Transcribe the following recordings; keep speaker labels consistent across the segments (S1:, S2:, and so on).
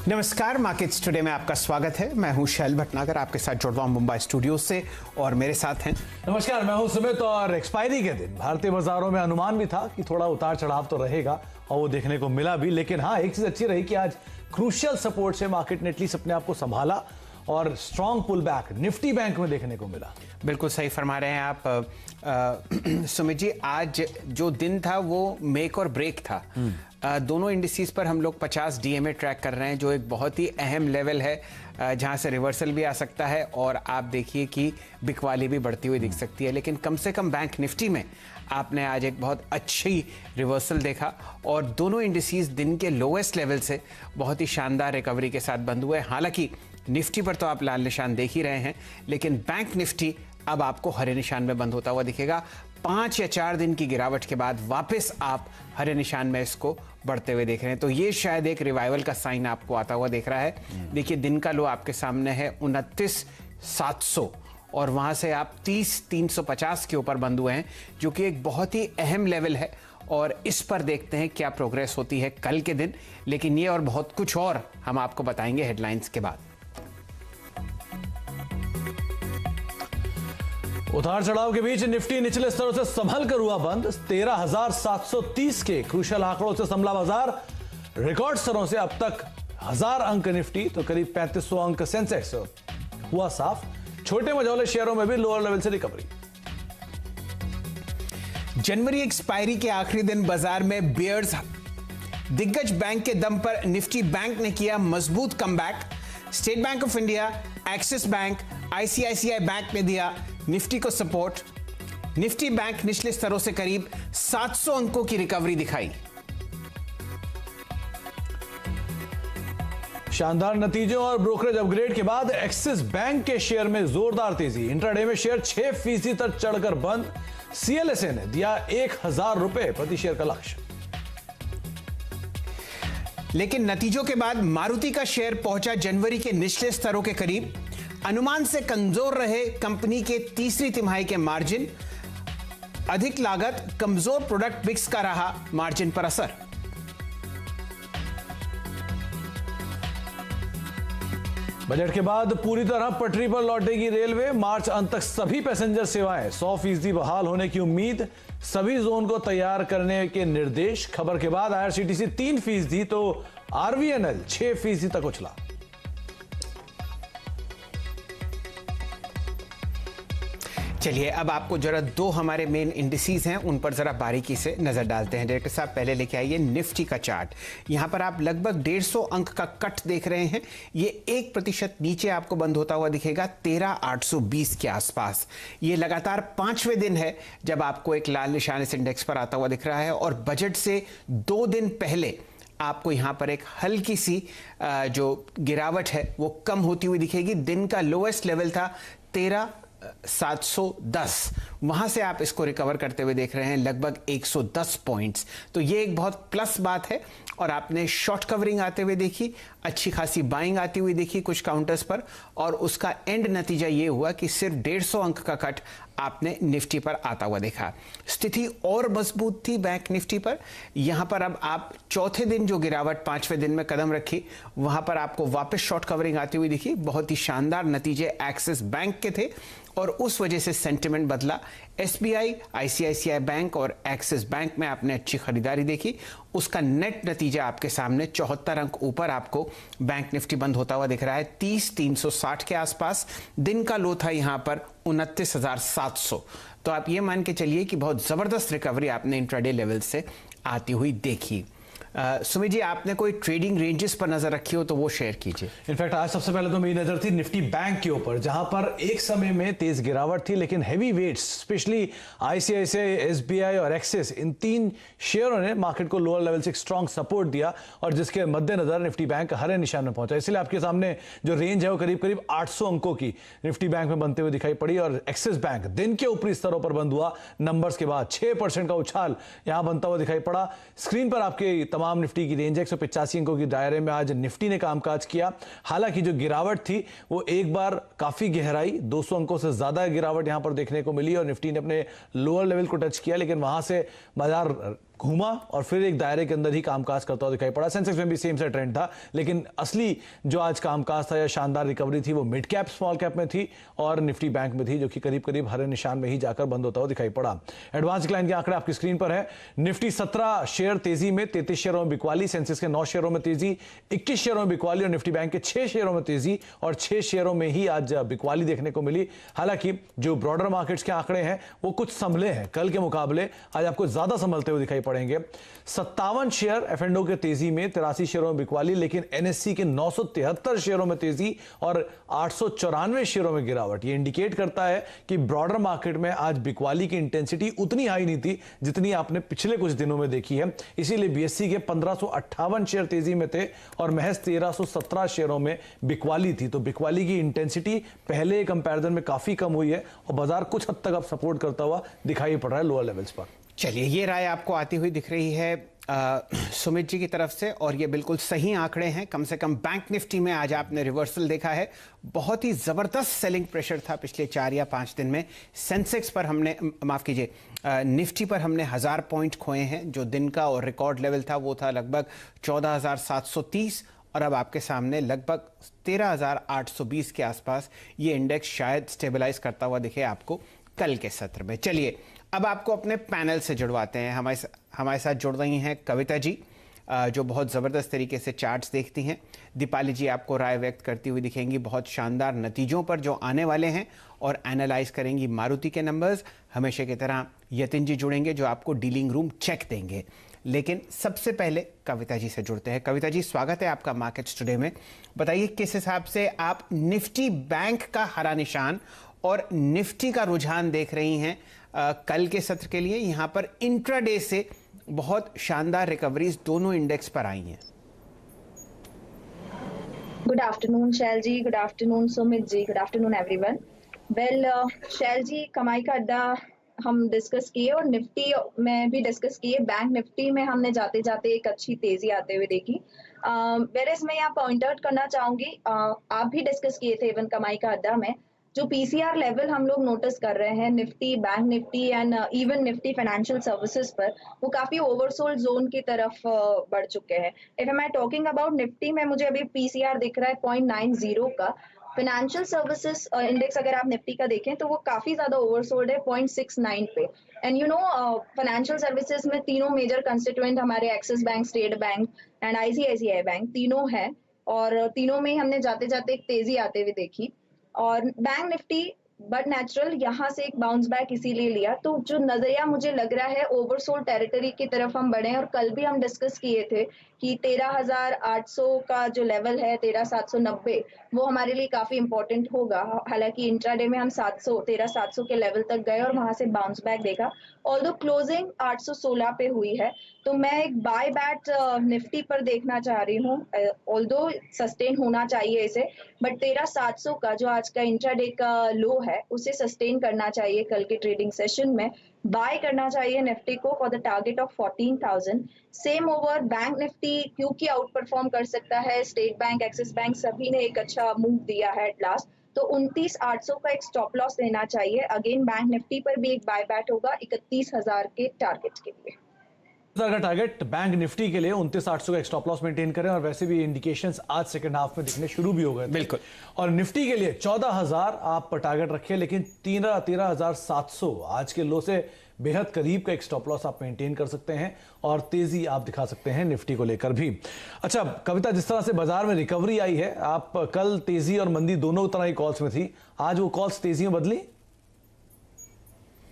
S1: नमस्कार, markets today में आपका स्वागत है। मैं हूं शैल भटनागर, आपके साथ जुड़ रहा हूं मुंबई स्टूडियो से और मेरे साथ हैं।
S2: नमस्कार, मैं हूं सुमित। और एक्सपायरी के दिन भारतीय बाजारों में अनुमान भी था कि थोड़ा उतार चढ़ाव तो रहेगा और वो देखने को मिला भी। लेकिन हाँ, एक चीज अच्छी रही कि आज क्रूशियल सपोर्ट से मार्केट ने एटलीस्ट अपने आप को संभाला और strong pull back Nifty bank में देखने को मिला।
S1: बिल्कुल सही फरमा रहे हैं आप सुमित जी। आज जो दिन था वो मेक और ब्रेक था। दोनों इंडिसेस पर हम लोग 50 डीएमए ट्रैक कर रहे हैं, जो एक बहुत ही अहम लेवल है जहां से रिवर्सल भी आ सकता है और आप देखिए कि बिकवाली भी बढ़ती हुई दिख सकती है। लेकिन कम से कम बैंक निफ्टी में आपने आज एक बहुत अच्छी रिवर्सल देखा और दोनों इंडिसेस दिन के लोएस्ट लेवल से बहुत ही शानदार रिकवरी के साथ बंद हुए। हालांकि निफ्टी पर तो आप लाल निशान देख ही रहे हैं, लेकिन बैंक निफ्टी अब आपको हरे निशान में बंद होता हुआ दिखेगा। 5 या 4 दिन की गिरावट के बाद वापस आप हरे निशान में इसको बढ़ते हुए देख रहे हैं, तो ये शायद एक रिवाइवल का साइन आपको आता हुआ दिख रहा है। देखिए, दिन का लो आपके सामने है 29,700 और वहां से आप 30,350 के ऊपर बंद हुए हैं, जो कि एक बहुत ही अहम लेवल है और इस पर देखते हैं क्या प्रोग्रेस होती है कल के दिन। लेकिन ये और बहुत कुछ और हम आपको बताएंगे हेडलाइंस के बाद।
S2: उतार चढ़ाव के बीच निफ्टी निचले स्तरों से संभल कर हुआ बंद। 13,730 के क्रूशियल आंकड़ों से संभला बाजार। रिकॉर्ड स्तरों से अब तक 1000 अंक निफ्टी तो करीब 3500 अंक सेंसेक्स हुआ साफ। छोटे मझौले शेयरों में भी लोअर लेवल से रिकवरी।
S1: जनवरी एक्सपायरी के आखिरी दिन बाजार में बियर्स। दिग्गज बैंक के दम पर निफ्टी बैंक ने किया मजबूत comeback. State bank of India, axis bank, ICICI bank ने दिया निफ्टी को सपोर्ट। निफ्टी बैंक निचले स्तरों से करीब 700 अंकों की रिकवरी दिखाई।
S2: शानदार नतीजों और ब्रोकरेज अपग्रेड के बाद एक्सिस बैंक के शेयर में जोरदार तेजी। इंट्राडे में शेयर 6% तक चढ़कर बंद। सीएलएसए ने दिया 1,000 रुपए प्रति शेयर का लक्ष्य।
S1: लेकिन नतीजों के बाद मारुति का शेयर पहुंचा जनवरी के निचले स्तरों के करीब। अनुमान से कमजोर रहे कंपनी के तीसरी तिमाही के मार्जिन। अधिक लागत, कमजोर प्रोडक्ट मिक्स का रहा मार्जिन पर असर।
S2: बजट के बाद पूरी तरह पटरी पर लौटेगी रेलवे। मार्च अंत तक सभी पैसेंजर सेवाएं 100% बहाल होने की उम्मीद। सभी जोन को तैयार करने के निर्देश। खबर के बाद आईआरसीटीसी 3% तो आरवीएनएल 6% तक उछला।
S1: चलिए, अब आपको जरा दो हमारे मेन इंडिसेस हैं उन पर जरा बारीकी से नजर डालते हैं। डायरेक्टर साहब, पहले लेके आइए निफ्टी का चार्ट। यहां पर आप लगभग 150 अंक का कट देख रहे हैं। ये 1% नीचे आपको बंद होता हुआ दिखेगा 13,820 के आसपास। ये लगातार 5वें दिन है जब आपको एक लाल निशान इस इंडेक्स पर आता हुआ दिख रहा है और बजट से 2 दिन पहले आपको यहां पर एक हल्की सी जो गिरावट है वो कम होती हुई दिखेगी। दिन का लोएस्ट लेवल था 13,710, वहां से आप इसको रिकवर करते हुए देख रहे हैं लगभग 110 पॉइंट्स। तो ये एक बहुत प्लस बात है और आपने शॉर्ट कवरिंग आते हुए देखी, अच्छी खासी बाइंग आती हुई देखी कुछ काउंटर्स पर और उसका एंड नतीजा ये हुआ कि सिर्फ 150 अंक का कट आपने निफ्टी पर आता हुआ देखा। स्थिति और मजबूत थी बैंक निफ्टी पर। यहां पर अब आप चौथे दिन जो गिरावट 5वें दिन में कदम रखी, वहां पर आपको वापस शॉर्ट कवरिंग आती हुई दिखी। बहुत ही शानदार नतीजे एक्सिस बैंक के थे और उस वजह से सेंटिमेंट बदला। एसबीआई, आईसीआईसीआई बैंक और एक्सिस बैंक में आपने अच्छी खरीदारी देखी। उसका नेट नतीजा आपके सामने 74 अंक ऊपर आपको बैंक निफ्टी बंद होता हुआ दिख रहा है 30,360 के आसपास। दिन का लो था यहां पर 29,700। तो आप ये मान के चलिए कि बहुत जबरदस्त रिकवरी आपने इंट्राडे लेवल से आती हुई देखी। सुमित जी, आपने कोई ट्रेडिंग रेंजेस पर नजर रखी हो तो वो शेयर कीजिए।
S2: इनफैक्ट आज सबसे पहले तो मेरी नजर थी निफ्टी बैंक के ऊपर, जहां पर एक समय में तेज गिरावट थी, लेकिन heavy weights specially ICICI, SBI और एक्सिस, इन 3 शेयरों ने मार्केट को लोअर लेवल से एक स्ट्रॉन्ग सपोर्ट दिया और जिसके मद्देनजर निफ्टी बैंक हरे निशान में पहुंचा। इसलिए आपके सामने जो रेंज है वो करीब करीब 800 अंकों की निफ्टी बैंक में बनते हुए दिखाई पड़ी और एक्सिस बैंक दिन के ऊपरी स्तरों पर बंद हुआ। नंबर्स के बाद 6% का उछाल यहां बनता हुआ दिखाई पड़ा। स्क्रीन पर आपके तमाम निफ्टी की रेंज 185 अंकों की दायरे में आज निफ्टी ने कामकाज किया। हालांकि जो गिरावट थी वो एक बार काफी गहराई 200 अंकों से ज्यादा गिरावट यहां पर देखने को मिली और निफ्टी ने अपने लोअर लेवल को टच किया, लेकिन वहां से बाजार घूमा और फिर एक दायरे के अंदर ही कामकाज करता हुआ दिखाई पड़ा। सेंसेक्स में भी सेम सा ट्रेंड था, लेकिन असली जो आज कामकाज था या शानदार रिकवरी थी वो मिड कैप स्मॉल कैप में थी और निफ्टी बैंक में थी, जो कि करीब करीब हरे निशान में ही जाकर बंद होता हुआ दिखाई पड़ा। एडवांस डिक्लाइन के आंकड़े आपकी स्क्रीन पर है। निफ्टी 17 शेयर तेजी में, 33 शेयरों में बिकवाली, सेंसेक्स के 9 शेयरों में तेजी, 21 शेयरों में बिकवाली और निफ्टी बैंक के 6 शेयरों में तेजी और 6 शेयरों में ही आज बिकवाली देखने को मिली। हालांकि जो ब्रॉडर मार्केट्स के आंकड़े हैं वो कुछ संभले हैं, कल के मुकाबले आज आपको ज्यादा संभलते हुए दिखाई पड़ेंगे। 57 शेयर एफ&ओ के तेजी में, 83 शेयरों में बिकवाली, लेकिन एनएससी के 973 शेयरों में तेजी और 894 शेयरों में गिरावट। यह इंडिकेट करता है कि ब्रॉडर मार्केट में आज बिकवाली की इंटेंसिटी उतनी हाई नहीं थी जितनी आपने पिछले कुछ दिनों में देखी है। इसीलिए बीएससी के 1558 शेयर तेजी में थे और महज 1317 शेयरों में बिकवाली थी। तो बिकवाली की इंटेंसिटी पहले कंपैरिजन में काफी कम हुई है और बाजार कुछ हद तक अब सपोर्ट करता हुआ दिखाई पड़ रहा है लोअर लेवल्स पर।
S1: चलिए, ये राय आपको आती हुई दिख रही है सुमित जी की तरफ से और ये बिल्कुल सही आंकड़े हैं। कम से कम बैंक निफ्टी में आज आपने रिवर्सल देखा है। बहुत ही ज़बरदस्त सेलिंग प्रेशर था पिछले 4 या 5 दिन में। सेंसेक्स पर हमने, माफ़ कीजिए, निफ्टी पर हमने 1000 पॉइंट खोए हैं। जो दिन का और रिकॉर्ड लेवल था वो था लगभग 14,730 और अब आपके सामने लगभग 13,820 के आसपास ये इंडेक्स शायद स्टेबलाइज करता हुआ दिखे आपको कल के सत्र में। चलिए, अब आपको अपने पैनल से जुड़वाते हैं। हमारे साथ जुड़ रही हैं कविता जी, जो बहुत ज़बरदस्त तरीके से चार्ट्स देखती हैं। दीपाली जी आपको राय व्यक्त करती हुई दिखेंगी बहुत शानदार नतीजों पर जो आने वाले हैं और एनालाइज करेंगी मारुति के नंबर्स। हमेशा की तरह यतिन जी जुड़ेंगे जो आपको डीलिंग रूम चेक देंगे। लेकिन सबसे पहले कविता जी से जुड़ते हैं। कविता जी, स्वागत है आपका मार्केट्स टुडे में। बताइए किस हिसाब से आप निफ्टी बैंक का हरा निशान और निफ्टी का रुझान देख रही हैं कल के सत्र के लिए। यहां पर इंट्राडे से बहुत शानदार रिकवरीज दोनों इंडेक्स पर आई हैं।
S3: गुड आफ्टरनून शैल जी, good afternoon Sumit ji, good afternoon everyone. Well शैल जी, कमाई का अड्डा हम डिस्कस किए और निफ्टी में भी डिस्कस किए। बैंक निफ्टी में हमने जाते जाते एक अच्छी तेजी आते हुए देखी। वेरेस मैं यहाँ पॉइंट आउट करना चाहूंगी, आप भी डिस्कस किए थे इवन कमाई का अड्डा में, जो पीसीआर लेवल हम लोग नोटिस कर रहे हैं Nifty, bank Nifty and even Nifty financial services पर, वो काफी ओवरसोल्ड जोन की तरफ बढ़ चुके हैं। If am I talking about Nifty में मुझे अभी पीसीआर दिख रहा है 0.90 का। फाइनेंशियल सर्विसेज इंडेक्स अगर आप निफ्टी का देखें तो वो काफी ज्यादा ओवरसोल्ड है 0.69 पे। And you know financial services में तीनों मेजर कंस्टिट्यूएंट हमारे axis bank, state bank and ICICI bank तीनों है और तीनों में हमने जाते जाते एक तेजी आते हुए देखी। और बैंक निफ्टी बट नेचुरल यहाँ से एक बाउंस बैक इसीलिए लिया, तो जो नजरिया मुझे लग रहा है ओवरसोल्ड टेरिटरी की तरफ हम बढ़े। और कल भी हम डिस्कस किए थे कि 13,800 का जो लेवल है 13,790 वो हमारे लिए काफी इंपॉर्टेंट होगा। हालांकि इंट्राडे में हम 13,700 के लेवल तक गए और वहां से बाउंस बैक देखा। ऑल्दो क्लोजिंग 816 पे हुई है, तो मैं एक बाय बैट निफ्टी पर देखना चाह रही हूँ। ऑल्दो सस्टेन होना चाहिए इसे, बट 13,700 का जो आज का इंट्राडे का लो है उसे सस्टेन करना चाहिए। कल के ट्रेडिंग सेशन में बाय करना चाहिए निफ्टी को for the target of 14,000। Same over bank Nifty क्योंकि आउट परफॉर्म कर सकता है, स्टेट बैंक, एक्सिस बैंक सभी ने एक अच्छा मूव दिया है एट लास्ट, तो 29,800 का एक स्टॉप लॉस लेना चाहिए। अगेन बैंक निफ्टी पर भी एक बाय बैट होगा 31,000 के टारगेट के लिए।
S2: का टारगेट बैंक निफ्टी के लिए 29,800 का एक स्टॉप लॉस मेंटेन करें और वैसे भी इंडिकेशंस आज सेकंड हाफ में दिखने शुरू भी हो गए।
S1: बिल्कुल।
S2: और निफ्टी के लिए 14,000 आप टारगेट रखें, लेकिन 13,700 आज के लो से बेहद करीब का एक स्टॉप लॉस आप मेंटेन कर सकते हैं और तेजी आप दिखा सकते हैं निफ्टी को लेकर भी। अच्छा कविता, जिस तरह से बाजार में रिकवरी आई है, आप कल तेजी और मंदी दोनों तरह की कॉल्स में थी, आज वो कॉल्स तेजी में बदली?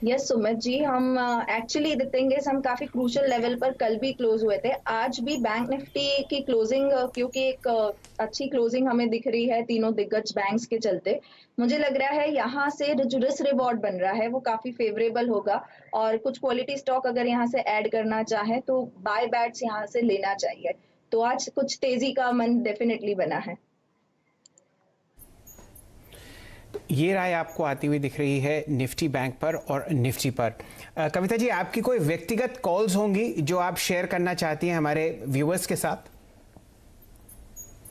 S3: यस सुमित जी, हम एक्चुअली देखेंगे हम काफी क्रूशियल लेवल पर कल भी क्लोज हुए थे। आज भी बैंक निफ्टी की क्लोजिंग क्योंकि एक अच्छी क्लोजिंग हमें दिख रही है तीनों दिग्गज बैंक्स के चलते, मुझे लग रहा है यहाँ से जो रिस्क रिवॉर्ड बन रहा है वो काफी फेवरेबल होगा। और कुछ क्वालिटी स्टॉक अगर यहाँ से ऐड करना चाहे तो बाय बैट्स यहाँ से लेना चाहिए। तो आज कुछ तेजी का मन डेफिनेटली बना है।
S1: ये राय आपको आती हुई दिख रही है निफ्टी बैंक पर और निफ्टी पर। कविता जी, आपकी कोई व्यक्तिगत कॉल्स होंगी जो आप शेयर करना चाहती हैं हमारे व्यूअर्स के साथ?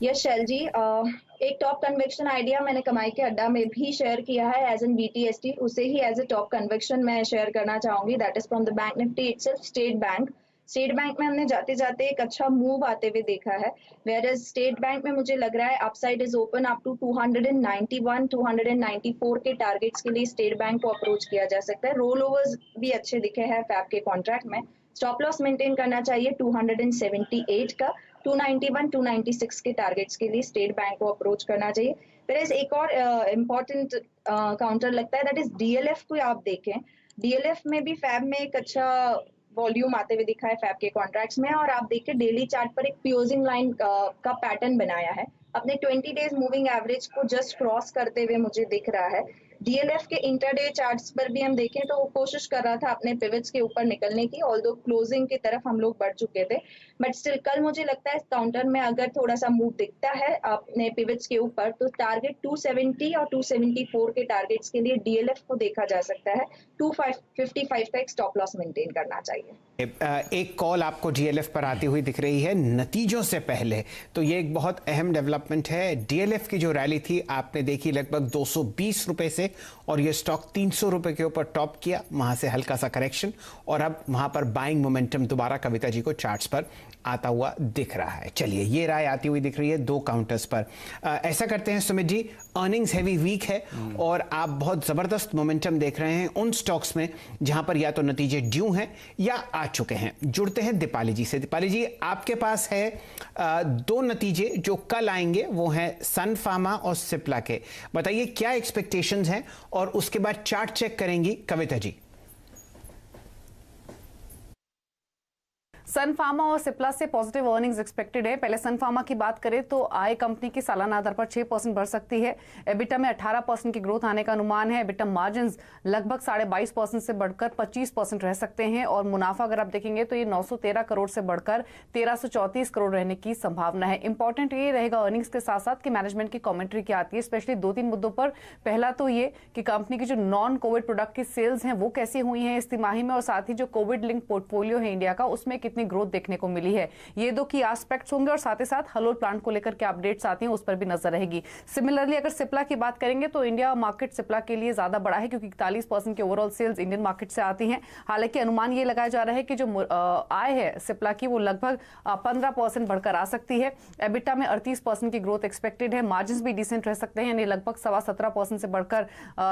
S3: यस शैल जी, एक टॉप कन्वेक्शन आइडिया मैंने कमाई के अड्डा में भी शेयर किया है एज एन BTST, उसे ही एज ए टॉप कन्वेक्शन मैं शेयर करना चाहूंगी। That is from the bank Nifty itself, state bank. State bank में हमने जाते जाते एक अच्छा मूव आते हुए देखा है, वेयर एज स्टेट बैंक में मुझे लग रहा है upside is open up to 291 294 के टारगेट्स के लिए स्टेट बैंक को अप्रोच किया जा सकता है। रोल ओवर्स भी अच्छे दिखे हैं फैब के कॉन्ट्रैक्ट में। स्टॉप लॉस मेंटेन करना चाहिए 278 का, 291 296 के टारगेट्स के लिए स्टेट बैंक को अप्रोच करना चाहिए। फिर एक और इम्पॉर्टेंट काउंटर लगता है, दैट इज डीएलएफ को आप देखें। डीएलएफ में भी फैब में एक अच्छा वॉल्यूम आते हुए दिखा है फैब के कॉन्ट्रैक्ट्स में, और आप देखिए डेली चार्ट पर एक प्योजिंग लाइन का पैटर्न बनाया है, अपने 20 डेज मूविंग एवरेज को जस्ट क्रॉस करते हुए मुझे दिख रहा है। डीएलएफ के इंटरडे चार्ट्स पर भी हम देखें तो वो कोशिश कर रहा था अपने पिवट्स के ऊपर निकलने की, ऑल्दो क्लोजिंग की तरफ हम लोग बढ़ चुके थे, बट स्टिल कल मुझे लगता है इस काउंटर में अगर थोड़ा सा मूव दिखता है अपने पिवट्स के ऊपर तो टारगेट 270 और 274 के टारगेट्स के लिए डीएलएफ को देखा जा सकता है। 255 का एक स्टॉप लॉस मेंटेन करना चाहिए।
S1: एक कॉल आपको डीएलएफ पर आती हुई दिख रही है नतीजों से पहले, तो ये एक बहुत अहम डेवलपमेंट है। डीएलएफ की जो रैली थी आपने देखी लगभग 220 रुपए से, और ये स्टॉक 300 रुपए के ऊपर टॉप किया, वहां से हल्का सा करेक्शन, और अब वहां पर बाइंग मोमेंटम दोबारा कविता जी को चार्ट्स पर आता हुआ दिख रहा है। चलिए, ये राय आती हुई दिख रही है दो काउंटर्स पर। ऐसा करते हैं Sumit ji, earnings heavy week है और आप बहुत जबरदस्त मोमेंटम देख रहे हैं उन स्टॉक्स में जहां पर या तो नतीजे ड्यू हैं या आ चुके हैं। जुड़ते हैं दीपाली जी से। दीपाली जी, आपके पास है दो नतीजे जो कल आएंगे, वो हैं सन फार्मा और सिप्ला के। बताइए क्या एक्सपेक्टेशंस हैं, और उसके बाद चार्ट चेक करेंगी कविता जी।
S4: सन फार्मा और सिप्ला से पॉजिटिव अर्निंग्स एक्सपेक्टेड है। पहले सन फार्मा की बात करें तो आय कंपनी की सालाना आधार पर 6% बढ़ सकती है। एबिटा में 18% की ग्रोथ आने का अनुमान है। एबिटा मार्जिन्स लगभग 22.5% से बढ़कर 25% रह सकते हैं, और मुनाफा अगर आप देखेंगे तो ये 913 करोड़ से बढ़कर 1334 करोड़ रहने की संभावना है। इंपॉर्टेंट ये रहेगा अर्निंग्स के साथ साथ कि मैनेजमेंट की कॉमेंट्री क्या आती है, स्पेशली 2-3 मुद्दों पर। पहला तो ये कि कंपनी की जो नॉन कोविड प्रोडक्ट की सेल्स हैं वो कैसी हुई हैं इस तिमाही में, और साथ ही जो कोविड लिंक पोर्टफोलियो है इंडिया का उसमें कितनी ग्रोथ देखने को मिली है। ये दो की एस्पेक्ट्स होंगे, और साथ ही साथ हलोल प्लांट को लेकर क्या अपडेट्स आती हैं उस पर भी नजर रहेगी। सिमिलरली अगर सिप्ला की बात करेंगे तो इंडिया मार्केट सिप्ला के लिए ज्यादा बड़ा है, क्योंकि 41% की ओवरऑल सेल्स इंडियन मार्केट से आती हैं। हालांकि अनुमान ये लगाया जा रहा है कि जो आय है सिप्ला की वो लगभग 15% बढ़कर आ सकती है। एबिटा में 38% की ग्रोथ एक्सपेक्टेड है। मार्जिन भी डिसेंट रह सकते हैं, यानी लगभग 17.25% से बढ़कर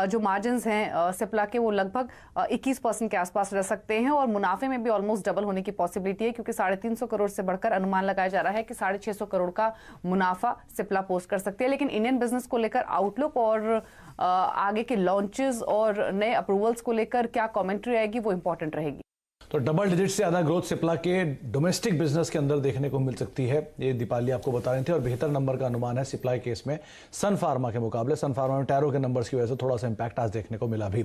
S4: जो मार्जिन हैं सिप्ला के वो लगभग 21% के आसपास रह सकते हैं, और मुनाफे में भी ऑलमोस्ट डबल होने की पॉसिबिलिटी है, क्योंकि 350 करोड़ से बढ़कर अनुमान लगाया जा रहा है कि 650 करोड़ का मुनाफा सिप्ला पोस्ट कर सकती है। लेकिन इंडियन बिजनेस को लेकर आउटलुक और आगे के लॉन्चेस और नए अप्रूवल्स को लेकर क्या कमेंट्री आएगी वो इंपॉर्टेंट रहेगी।
S2: तो डबल डिजिट से ज्यादा ग्रोथ सिप्ला के डोमेस्टिक बिजनेस के अंदर देखने को मिल सकती है, ये दीपाली आपको बता रहे थे। और बेहतर नंबर का अनुमान है सिप्ला केस में सन फार्मा के मुकाबले। सन फार्मा में टैरो के नंबर्स की वजह से थोड़ा सा इंपैक्ट आज देखने को मिला भी।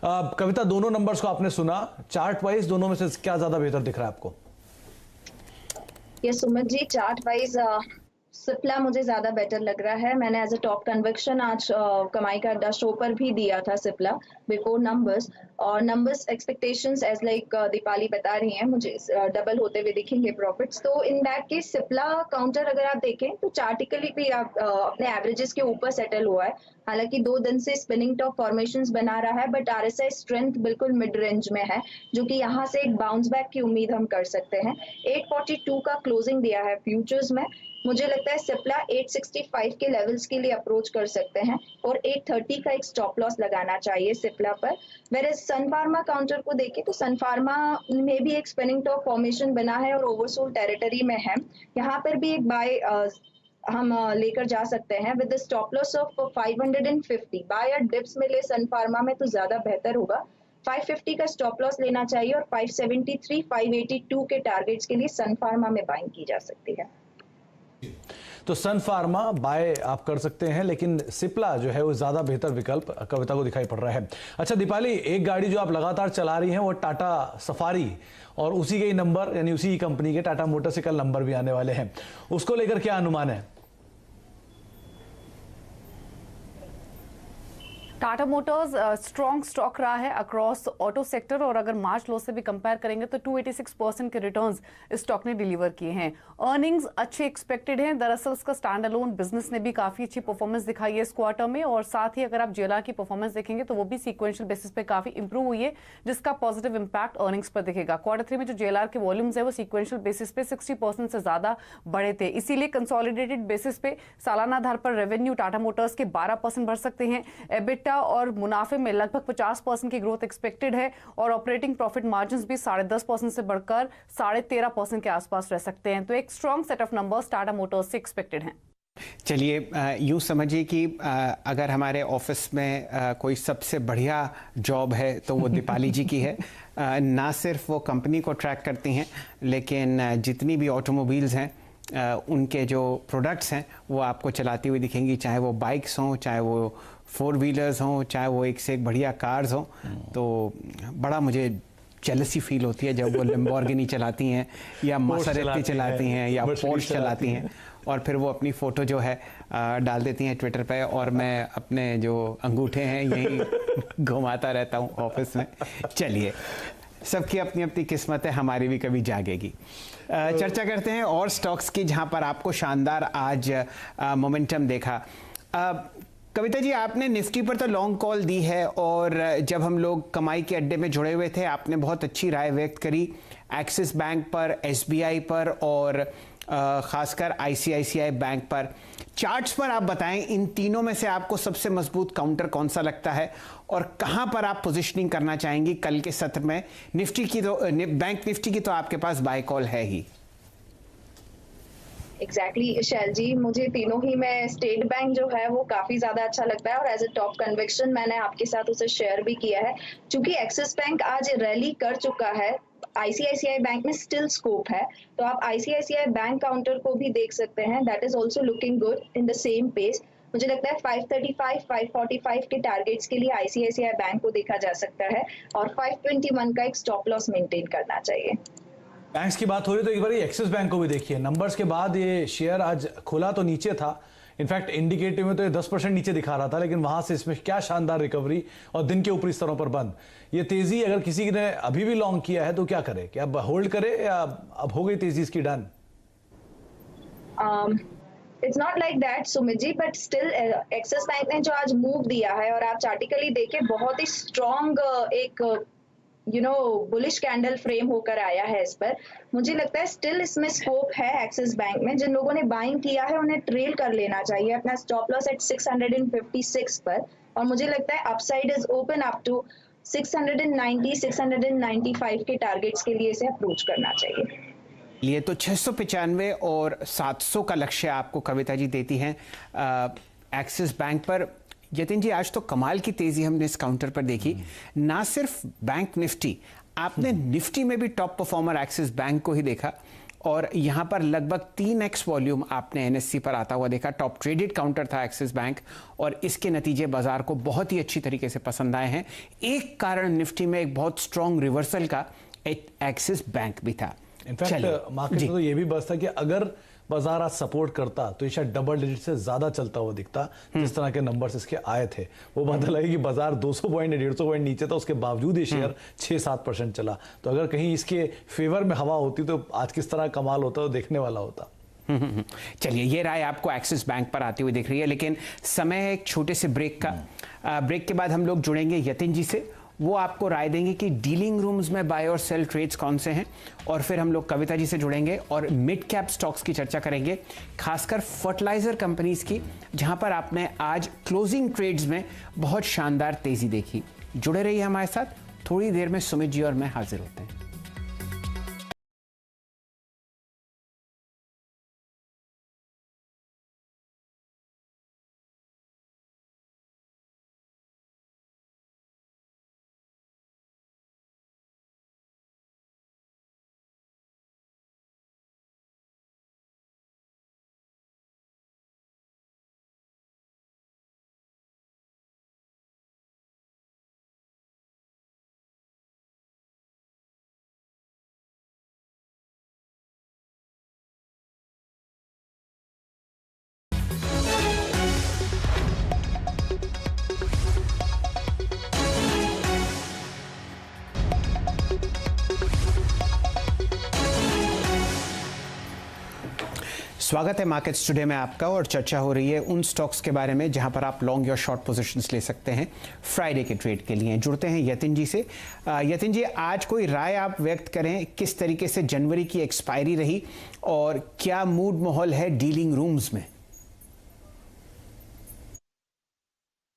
S2: कविता, दोनों नंबर्स को आपने सुना, चार्ट वाइज दोनों में से क्या ज्यादा बेहतर दिख रहा है आपको?
S3: ये सुमित जी, चार्ट वाइज सिप्ला मुझे ज्यादा बेटर लग रहा है। मैंने एज अ टॉप कन्विक्शन आज कमाई का अड्डा शो पर भी दिया था सिप्ला बिफोर नंबर्स, और numbers expectations as like Deepali बता रही हैं मुझे डबल होते हुए दिखेंगे प्रॉफिट्स। तो in that case Cipla counter अगर आप देखें तो चार्टिकली भी आप अपने एवरेजेस के ऊपर सेटल हुआ है। हालांकि 2 दिन से स्पिनिंग टॉप फॉर्मेशंस बना रहा है, बट आरएसआई स्ट्रेंथ बिल्कुल मिड रेंज में है, जो कि यहाँ से एक बाउंस बैक की उम्मीद हम कर सकते हैं। 842 का क्लोजिंग दिया है फ्यूचर्स में। मुझे लगता है सिप्ला 865 के लेवल्स के लिए अप्रोच कर सकते हैं, और 830 का एक स्टॉप लॉस लगाना चाहिए सिप्ला पर। वेयर सन फार्मा काउंटर को देखें तो सन फार्मा में भी एक स्पिनिंग टॉप फॉर्मेशन बना है और ओवरसोल्ड टेरिटरी में है। यहाँ पर भी एक बाय हम लेकर जा सकते हैं with stop loss of 550। Buy या डिप्स मिले सन फार्मा में तो ज्यादा बेहतर होगा। 550 का स्टॉप लॉस लेना चाहिए, और 573 582 के टारगेट्स के लिए सन फार्मा में बाइंग की जा सकती है।
S2: तो सन फार्मा बाय आप कर सकते हैं, लेकिन सिप्ला जो है वो ज्यादा बेहतर विकल्प कविता को दिखाई पड़ रहा है। अच्छा दीपाली, एक गाड़ी जो आप लगातार चला रही हैं वो टाटा सफारी, और उसी के ही नंबर यानी उसी कंपनी के टाटा मोटर्स के कल नंबर भी आने वाले हैं, उसको लेकर क्या अनुमान है?
S4: टाटा मोटर्स स्ट्रॉन्ग स्टॉक रहा है अक्रॉस ऑटो सेक्टर, और अगर मार्च लो से भी कंपेयर करेंगे तो 286% के रिटर्न्स इस स्टॉक ने डिलीवर किए हैं। अर्निंग्स अच्छे एक्सपेक्टेड हैं। दरअसल इसका स्टैंड अलोन बिजनेस ने भी काफी अच्छी परफॉर्मेंस दिखाई है इस क्वार्टर में, और साथ ही अगर आप जेएलआर की परफॉर्मेंस देखेंगे तो वो भी सीक्वेंशियल बेसिस पे काफी इंप्रूव हुई है, जिसका पॉजिटिव इंपैक्ट अर्निंग्स पर दिखेगा। क्वार्टर 3 में जो जेएलआर के वॉल्यूम्स है वो सीक्वेंशियल बेसिस पे 60% से ज्यादा बढ़े थे, इसीलिए कंसोलिडेटेड बेसिस पे सालाना आधार पर रेवेन्यू टाटा मोटर्स के 12% बढ़ सकते हैं। एबिटा और मुनाफे में लगभग 50% की ग्रोथ एक्सपेक्टेड है, और ऑपरेटिंग प्रॉफिट मार्जिन भी 10.5% से बढ़कर 13.5% के आसपास रह सकते हैं। तो एक strong set of numbers Tata Motors से एक्सपेक्टेड हैं।
S1: चलिए यूँ समझिए कि अगर हमारे ऑफिस में कोई सबसे बढ़िया जॉब है तो वो दीपाली जी की है। ना सिर्फ वो कंपनी को ट्रैक करती हैं, लेकिन जितनी भी ऑटोमोबाइल्स हैं उनके जो प्रोडक्ट्स हैं वो आपको चलाती हुई दिखेंगी, चाहे वो बाइक्स हों, चाहे वो 4 व्हीलर्स हों, चाहे वो एक से एक बढ़िया कार्स हों। तो बड़ा मुझे जेलसी फील होती है जब वो लैम्बोर्गिनी चलाती हैं या मासेराती चलाती हैं या पोर्श चलाती हैं, और फिर वो अपनी फ़ोटो जो है डाल देती हैं ट्विटर पे, और मैं अपने जो अंगूठे हैं यहीं घुमाता रहता हूँ ऑफिस में। चलिए, सबकी अपनी अपनी किस्मत है, हमारी भी कभी जागेगी। चर्चा करते हैं और स्टॉक्स की जहां पर आपको शानदार आज मोमेंटम देखा। कविता जी, आपने निफ्टी पर तो लॉन्ग कॉल दी है, और जब हम लोग कमाई के अड्डे में जुड़े हुए थे आपने बहुत अच्छी राय व्यक्त करी एक्सिस बैंक पर, एसबीआई पर, और खासकर आईसीआईसीआई बैंक पर। चार्ट्स पर आप बताएं, इन तीनों में से आपको सबसे मजबूत काउंटर कौन सा लगता है, और कहां पर आप पोजीशनिंग करना चाहेंगी कल के सत्र में? निफ्टी की तो बैंक निफ्टी की तो आपके पास बाय कॉल है ही।
S3: एग्जैक्टली शैल जी, मुझे तीनों ही में स्टेट बैंक जो है वो काफी ज्यादा अच्छा लगता है, और एज ए टॉप कन्विक्शन मैंने आपके साथ उसे शेयर भी किया है। क्योंकि एक्सिस बैंक आज रैली कर चुका है, आईसीआईसीआई बैंक में स्टिल स्कोप है, तो आप आईसीआईसीआई बैंक काउंटर को भी देख सकते हैं, that is also looking good in the same pace. मुझे लगता है 535 545 के टारगेट्स के लिए आईसीआईसीआई बैंक को देखा जा सकता है, और 521 का एक स्टॉप लॉस मेंटेन करना चाहिए।
S2: बैंक्स की बात हो रही तो एक बार एक्सिस बैंक को भी देखिए। नंबर्स के बाद ये शेयर आज खुला तो नीचे था, इनफैक्ट इंडिकेटिव में तो ये 10% नीचे दिखा रहा था, लेकिन वहां से इसमें क्या शानदार रिकवरी, और दिन के ऊपरी स्तरों पर बंद। ये तेजी अगर किसी ने अभी भी लॉन्ग किया है तो क्या करे, क्या अब होल्ड करे, या अब हो गई तेजी इसकी done?
S3: It's not like that Sumit ji, but still Axis bank ने जो आज मूव दिया है, और आप चार्टिकली देखें बहुत ही स्ट्रॉन्ग एक बुलिश कैंडल फ्रेम होकर आया है इस पर। मुझे लगता है स्टिल इसमें स्कोप है एक्सिस बैंक में। जिन लोगों ने बाइंग किया है उन्हें ट्रेल कर लेना चाहिए अपना स्टॉप लॉस एट 656 पर, और मुझे लगता है upside is open up to 690 695 के टारगेट्स के लिए इसे अप्रोच करना चाहिए।
S1: ये तो 695 और 700 का लक्ष्य आपको कविता जी देती हैं एक्सिस बैंक पर। जतिन जी, आज तो कमाल की तेजी हमने इस काउंटर पर देखी। ना सिर्फ बैंक निफ्टी, आपने निफ्टी में भी टॉप परफॉर्मर एक्सिस बैंक को ही देखा, और यहां पर लगभग 3x वॉल्यूम आपने एनएससी पर आता हुआ देखा। टॉप ट्रेडेड काउंटर था एक्सिस बैंक, और इसके नतीजे बाजार को बहुत ही अच्छी तरीके से पसंद आए हैं। एक कारण निफ्टी में एक बहुत स्ट्रॉन्ग रिवर्सल का एक्सिस बैंक भी था।
S2: इनफैक्ट मार्केट में तो ये भी बस था कि अगर बाजार आज सपोर्ट करता तो ये शायद डबल डिजिट से ज्यादा चलता हुआ दिखता, जिस तरह के नंबर्स इसके आए थे। वो बात अलग है कि बाजार 200 पॉइंट 150 पॉइंट नीचे था, उसके बावजूद ये शेयर 6-7% चला। तो अगर कहीं इसके फेवर में हवा होती तो आज किस तरह कमाल होता, वो देखने वाला होता।
S1: चलिए, ये राय आपको एक्सिस बैंक पर आती हुई दिख रही है, लेकिन समय है एक छोटे से ब्रेक का। ब्रेक के बाद हम लोग जुड़ेंगे यतिन जी से, वो आपको राय देंगे कि डीलिंग रूम्स में बाय और सेल ट्रेड्स कौन से हैं, और फिर हम लोग कविता जी से जुड़ेंगे और मिड कैप स्टॉक्स की चर्चा करेंगे, खासकर फर्टिलाइजर कंपनीज की, जहां पर आपने आज क्लोजिंग ट्रेड्स में बहुत शानदार तेजी देखी। जुड़े रहिए हमारे साथ, थोड़ी देर में सुमित जी और मैं हाजिर होते हैं। स्वागत है मार्केट्स टुडे में आपका और चर्चा हो रही है उन स्टॉक्स के बारे में जहां पर आप लॉन्ग या शॉर्ट पोजीशंस ले सकते हैं फ्राइडे के ट्रेड के लिए। जुड़ते हैं यतिन जी से। यतिन जी, आज कोई राय आप व्यक्त करें, किस तरीके से जनवरी की एक्सपायरी रही और क्या मूड माहौल है डीलिंग रूम्स में?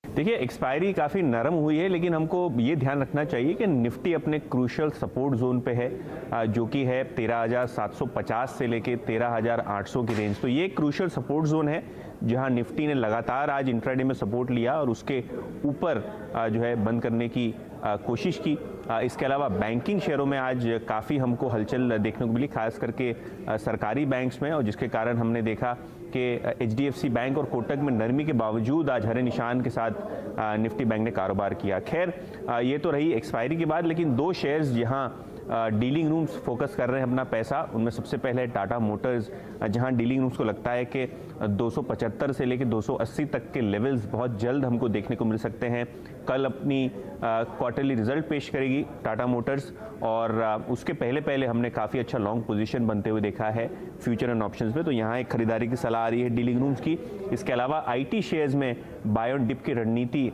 S5: देखिए, एक्सपायरी काफ़ी नरम हुई है, लेकिन हमको ये ध्यान रखना चाहिए कि निफ्टी अपने क्रूशियल सपोर्ट जोन पे है, जो कि है 13,750 से लेके 13,800 की रेंज। तो ये क्रूशियल सपोर्ट जोन है जहां निफ्टी ने लगातार आज इंट्राडे में सपोर्ट लिया और उसके ऊपर जो है बंद करने की कोशिश की। इसके अलावा बैंकिंग शेयरों में आज काफ़ी हमको हलचल देखने को मिली, खास करके सरकारी बैंक्स में, और जिसके कारण हमने देखा कि HDFC बैंक और कोटक में नरमी के बावजूद आज हरे निशान के साथ निफ्टी बैंक ने कारोबार किया। खैर, ये तो रही एक्सपायरी के बाद, लेकिन दो शेयर्स जहां डीलिंग रूम्स फोकस कर रहे हैं अपना पैसा, उनमें सबसे पहले है टाटा मोटर्स, जहां डीलिंग रूम्स को लगता है कि 275 से लेकर 280 तक के लेवल्स बहुत जल्द हमको देखने को मिल सकते हैं। कल अपनी क्वार्टरली रिजल्ट पेश करेगी टाटा मोटर्स, और उसके पहले हमने काफ़ी अच्छा लॉन्ग पोजीशन बनते हुए देखा है फ्यूचर एंड ऑप्शंस में, तो यहाँ एक खरीदारी की सलाह आ रही है डीलिंग रूम्स की। इसके अलावा IT शेयर्स में बाय ऑन डिप की रणनीति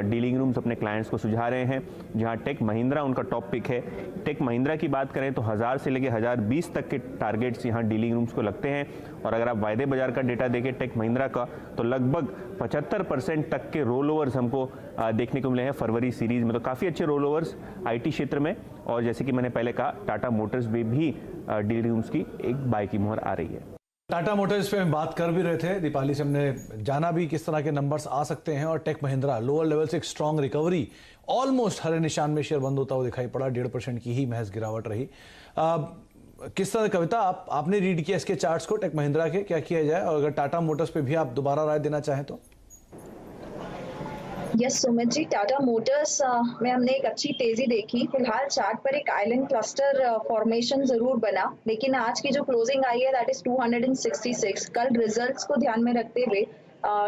S5: डीलिंग रूम्स अपने क्लाइंट्स को सुझा रहे हैं, जहाँ टेक महिंद्रा उनका टॉप पिक है। टेक महिंद्रा की बात करें तो 1000 से लेकर 1020 तक के टारगेट्स यहाँ डीलिंग रूम्स को लगते हैं, और अगर आप वायदे बाजार का डेटा देखें टेक महिंद्रा का, तो लगभग 75% तक के रोल ओवर्स हमको देखने को मिले हैं फरवरी सीरीज में। तो काफ़ी अच्छे रोल ओवर्स IT क्षेत्र में, और जैसे कि मैंने पहले कहा टाटा मोटर्स में भी डीलिंग रूम्स की एक बाय की मुहर आ रही है।
S2: टाटा मोटर्स पे हम बात कर भी रहे थे, दीपाली से हमने जाना भी किस तरह के नंबर्स आ सकते हैं, और टेक महिंद्रा लोअर लेवल से एक स्ट्रॉन्ग रिकवरी, ऑलमोस्ट हरे निशान में शेयर बंद होता हुआ दिखाई पड़ा, 1.5% की ही महज गिरावट रही। किस तरह कविता आपने रीड किया इसके चार्ट्स को, टेक महिंद्रा के, क्या किया जाए, और अगर टाटा मोटर्स पे भी आप दोबारा राय देना चाहें तो?
S3: यस सुमित जी, टाटा मोटर्स में हमने एक अच्छी तेजी देखी। फिलहाल चार्ट पर एक आइलैंड क्लस्टर फॉर्मेशन जरूर बना, लेकिन आज की जो क्लोजिंग आई है दैट इज 266। कल रिजल्ट्स को ध्यान में रखते हुए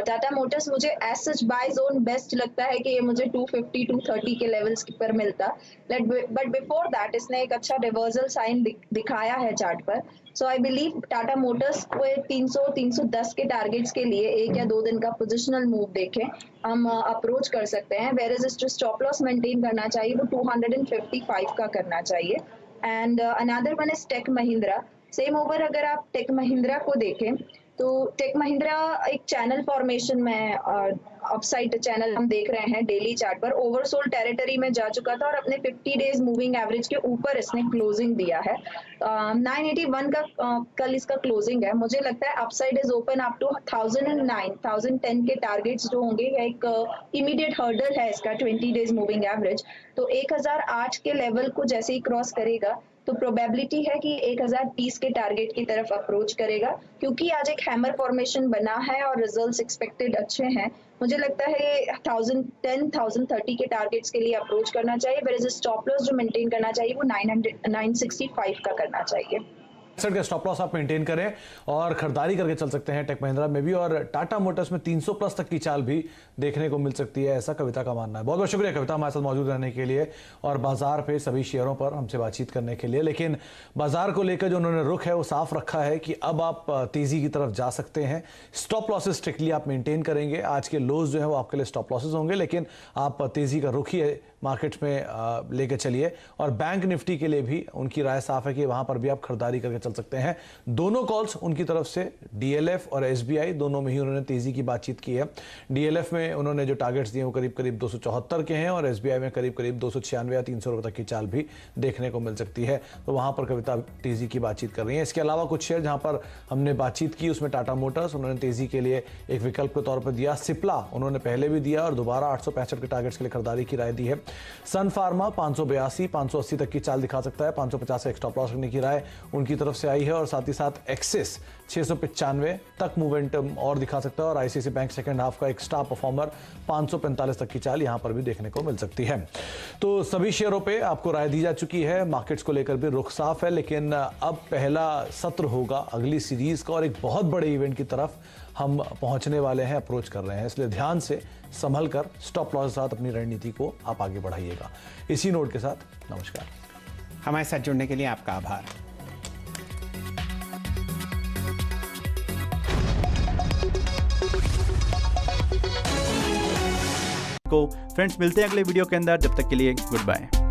S3: टाटा मोटर्स मुझे as such buy zone best लगता है कि ये मुझे 250-230 के लेवल्स पर मिलता, बट बिफोर दैट इसने एक अच्छा रिवर्सल साइन दिखाया है चार्ट पर। सो आई बिलीव टाटा मोटर्स को 300-310 के टारगेट्स के लिए 1 या 2 दिन का पोजिशनल मूव देखें हम अप्रोच कर सकते हैं। वेयर इज जो स्टॉप लॉस मेंटेन करना चाहिए वो 255 का करना चाहिए। And another one is Tech Mahindra. Same over अगर आप टेक महिंद्रा को देखें तो टेक महिंद्रा एक चैनल फॉर्मेशन में अपसाइड चैनल हम देख रहे हैं डेली चार्ट पर, ओवरसोल्ड टेरिटरी में जा चुका था और अपने 50 डेज मूविंग एवरेज के ऊपर इसने क्लोजिंग दिया है। 981 का कल इसका क्लोजिंग है। मुझे लगता है upside is open up to 1009-1010 के टारगेट्स जो होंगे, एक इमीडिएट हर्डल है इसका 20 डेज मूविंग एवरेज। तो 1008 के लेवल को जैसे ही क्रॉस करेगा तो प्रोबेबिलिटी है कि 1030 के टारगेट की तरफ अप्रोच करेगा, क्योंकि आज एक हैमर फॉर्मेशन बना है और रिजल्ट्स एक्सपेक्टेड अच्छे हैं। मुझे लगता है 1010-1030 के टारगेट्स के लिए अप्रोच करना चाहिए। वेयर इज स्टॉप लॉस जो मेंटेन करना चाहिए वो 965 का करना चाहिए।
S2: का स्टॉप लॉस आप मेंटेन करें और खरीदारी करके चल सकते हैं टेक महिंद्रा में भी, और टाटा मोटर्स में 300 प्लस तक की चाल भी देखने को मिल सकती है, ऐसा कविता का मानना है। बहुत बहुत शुक्रिया कविता हमारे साथ मौजूद रहने के लिए और बाजार पे सभी शेयरों पर हमसे बातचीत करने के लिए। लेकिन बाजार को लेकर जो उन्होंने रुख है वो साफ रखा है कि अब आप तेजी की तरफ जा सकते हैं। स्टॉप लॉसेज स्ट्रिक्टली आप मेंटेन करेंगे, आज के लोज जो है वो आपके लिए स्टॉप लॉसेज होंगे, लेकिन आप तेजी का रुख ही मार्केट्स में लेकर चलिए। और बैंक निफ्टी के लिए भी उनकी राय साफ है कि वहां पर भी आप खरीदारी करके चल सकते हैं। दोनों कॉल्स उनकी तरफ से DLF और SBI दोनों में ही उन्होंने तेजी की बातचीत की है। DLF में उन्होंने जो टारगेट्स दिए वो करीब करीब 274 के हैं, और SBI में करीब करीब 296 या 300 रुपए तक की चाल भी देखने को मिल सकती है। तो वहां पर कविता तेजी की बातचीत कर रही है। इसके अलावा कुछ शेयर जहां पर हमने बातचीत की उसमें टाटा मोटर्स उन्होंने तेजी के लिए एक विकल्प के तौर पर दिया। सिप्ला उन्होंने पहले भी दिया और दोबारा 865 के टारगेट्स के लिए खरीदारी की राय दी है। सन फार्मा 582-580 तक की चाल दिखा सकता है, 550 से स्टॉप लॉस रखने की राय उनकी तरफ से आई है। और साथ ही साथ एक्सिस 695 तक मोमेंटम और दिखा सकता है, और ICICI बैंक सेकंड हाफ का एक स्टार परफॉर्मर 545 तक की चाल यहां पर भी देखने को मिल सकती है। तो सभी शेयरों पे आपको राय दी जा चुकी है, मार्केट्स को लेकर भी रुख साफ है, लेकिन अब पहला सत्र होगा अगली सीरीज का और एक बहुत बड़े इवेंट की तरफ हम पहुंचने वाले हैं, अप्रोच कर रहे हैं। इसलिए ध्यान से संभल कर स्टॉप लॉस के साथ अपनी रणनीति को आप आगे बढ़ाइएगा। इसी नोट के साथ नमस्कार।
S1: हमारे साथ जुड़ने के लिए आपका आभार।
S6: को। फ्रेंड्स, मिलते हैं अगले वीडियो के अंदर, जब तक के लिए गुड बाय।